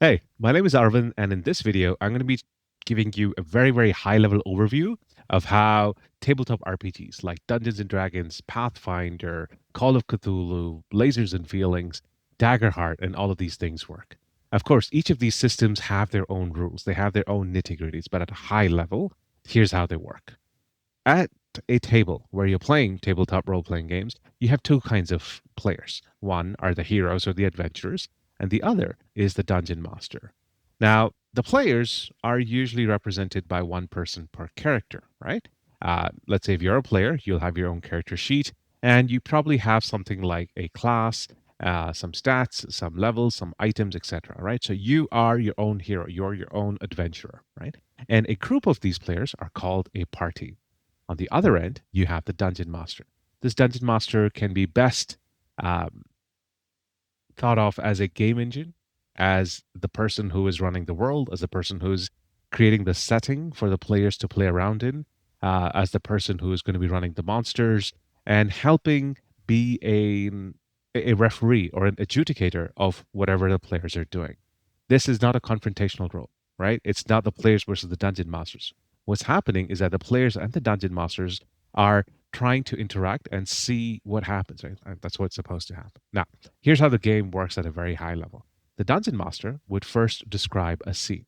Hey, my name is Arvind, and in this video, I'm going to be giving you a very, very high level overview of how tabletop RPGs like Dungeons and Dragons, Pathfinder, Call of Cthulhu, Lasers and Feelings, Daggerheart, and all of these things work. Of course, each of these systems have their own rules, they have their own nitty gritties, but at a high level, here's how they work. At a table where you're playing tabletop role playing games, you have two kinds of players. One are the heroes or the adventurers, and the other is the dungeon master. Now, the players are usually represented by one person per character, right? Let's say if you're a player, you'll have your own character sheet, and you probably have something like a class, some stats, some levels, some items, etc. Right? So you are your own hero, you're your own adventurer, right? And a group of these players are called a party. On the other end, you have the dungeon master. This dungeon master can be best um, thought of as a game engine, as the person who is running the world, as the person who's creating the setting for the players to play around in, as the person who is going to be running the monsters and helping be a referee or an adjudicator of whatever the players are doing. This is not a confrontational role, right? It's not the players versus the dungeon masters. What's happening is that the players and the dungeon masters are trying to interact and see what happens, right? That's what's supposed to happen. Now, here's how the game works at a very high level. The dungeon master would first describe a scene.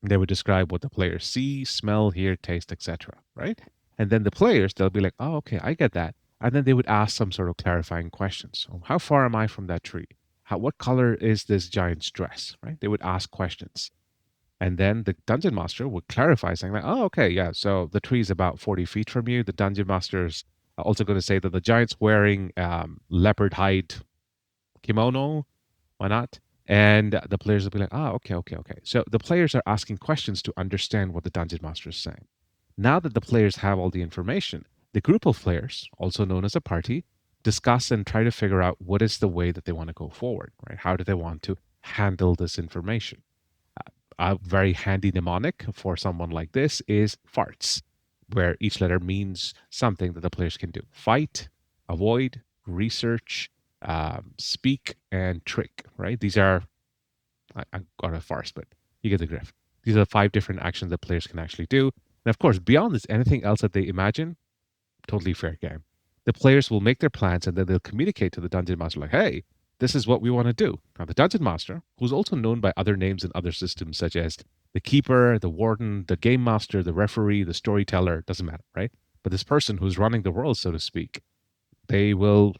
They would describe what the players see, smell, hear, taste, etc. Right? And then the players, they'll be like, "Oh, okay, I get that." And then they would ask some sort of clarifying questions. So, how far am I from that tree? What color is this giant's dress? Right? They would ask questions. And then the dungeon master would clarify, saying like, "Oh, okay, yeah. So the tree is about 40 feet from you." The dungeon master's also going to say that the giant's wearing leopard hide kimono. Why not? And the players will be like, "Ah, okay, okay, okay." So the players are asking questions to understand what the dungeon master is saying. Now that the players have all the information, the group of players, also known as a party, discuss and try to figure out what is the way that they want to go forward, right? How do they want to handle this information? A very handy mnemonic for someone like this is farts, where each letter means something that the players can do: fight, avoid, research, speak, and trick. Right? These are I got a farce, but you get the drift. These are the 5 different actions that players can actually do. And of course, beyond this, anything else that they imagine, totally fair game. The players will make their plans and then they'll communicate to the dungeon master, like, "Hey, this is what we want to do." Now, the dungeon master, who's also known by other names in other systems, such as the keeper, the warden, the game master, the referee, the storyteller, doesn't matter, right? But this person who's running the world, so to speak, they will,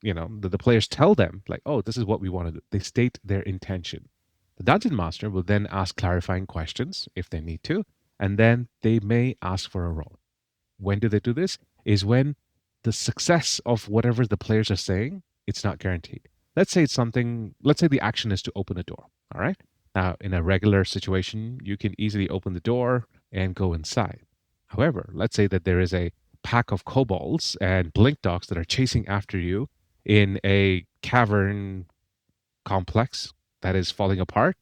the players tell them, like, "Oh, this is what we want to do." They state their intention. The dungeon master will then ask clarifying questions if they need to, and then they may ask for a roll. When do they do this? Is when the success of whatever the players are saying, it's not guaranteed. Let's say the action is to open a door. All right. Now, in a regular situation, you can easily open the door and go inside. However, let's say that there is a pack of kobolds and blink dogs that are chasing after you in a cavern complex that is falling apart,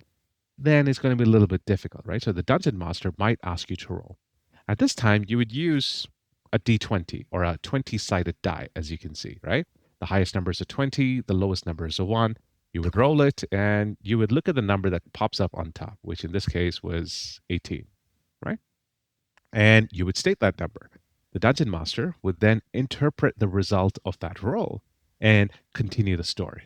then it's going to be a little bit difficult, right? So the dungeon master might ask you to roll. At this time, you would use a d20 or a 20-sided die, as you can see, right? The highest number is a 20, the lowest number is a 1. You would roll it and you would look at the number that pops up on top, which in this case was 18, right? And you would state that number. The dungeon master would then interpret the result of that roll and continue the story.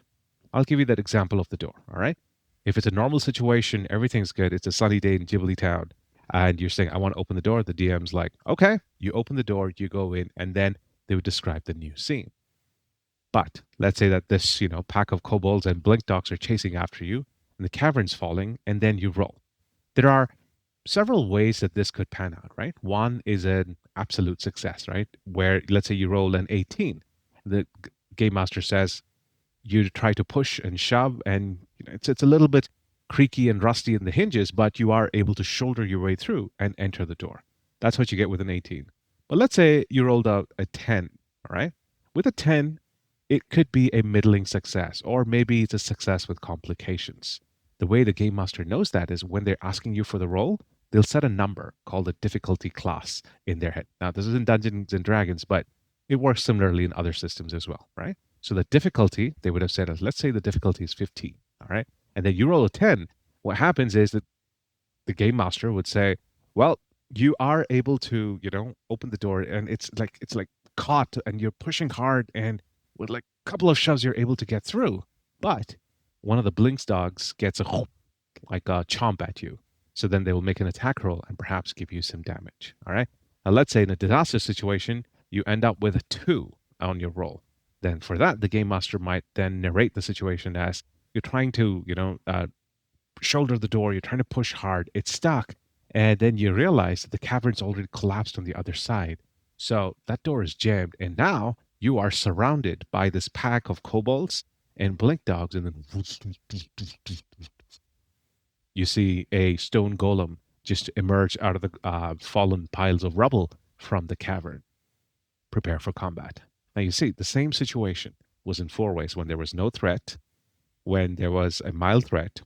I'll give you that example of the door, all right? If it's a normal situation, everything's good, it's a sunny day in Ghibli Town, and you're saying, "I want to open the door," the DM's like, "Okay," you open the door, you go in, and then they would describe the new scene. But let's say that this, pack of kobolds and blink dogs are chasing after you, and the cavern's falling, and then you roll. There are several ways that this could pan out, right? One is an absolute success, right? Where let's say you roll an 18. The game master says you try to push and shove, and it's a little bit creaky and rusty in the hinges, but you are able to shoulder your way through and enter the door. That's what you get with an 18. But let's say you rolled out a 10, all right? With a 10, it could be a middling success, or maybe it's a success with complications. The way the game master knows that is when they're asking you for the roll, they'll set a number called a difficulty class in their head. Now, this is in Dungeons and Dragons, but it works similarly in other systems as well, right? So the difficulty, they would have said, let's say the difficulty is 15, all right? And then you roll a 10. What happens is that the game master would say, "Well, you are able to, open the door, and it's like caught, and you're pushing hard, and with like a couple of shoves, you're able to get through. But one of the Blinks dogs gets like a chomp at you. So then they will make an attack roll and perhaps give you some damage. All right. Now, let's say in a disaster situation, you end up with a 2 on your roll. Then for that, the game master might then narrate the situation as you're trying to, shoulder the door, you're trying to push hard, it's stuck, and then you realize that the cavern's already collapsed on the other side. So that door is jammed, and now you are surrounded by this pack of kobolds and blink dogs, and then you see a stone golem just emerge out of the fallen piles of rubble from the cavern. Prepare for combat. Now you see the same situation was in 4 ways: when there was no threat, when there was a mild threat,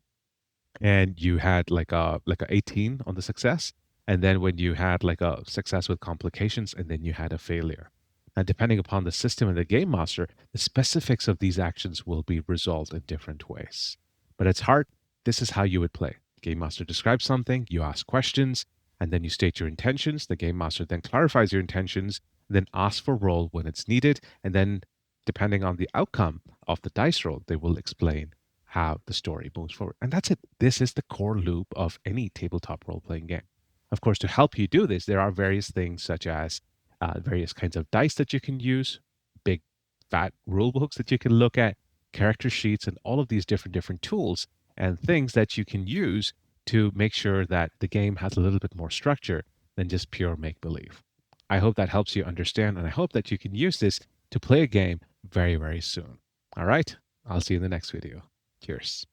and you had like a 18 on the success, and then when you had like a success with complications, and then you had a failure. And depending upon the system and the game master, the specifics of these actions will be resolved in different ways. But at heart, this is how you would play. Game master describes something, you ask questions, and then you state your intentions. The game master then clarifies your intentions, then asks for roll when it's needed, and then depending on the outcome of the dice roll, they will explain how the story moves forward. And that's it. This is the core loop of any tabletop role playing game. Of course, to help you do this, there are various things such as various kinds of dice that you can use, big fat rule books that you can look at, character sheets, and all of these different tools and things that you can use to make sure that the game has a little bit more structure than just pure make believe. I hope that helps you understand, and I hope that you can use this to play a game very, very soon. All right, I'll see you in the next video. Cheers.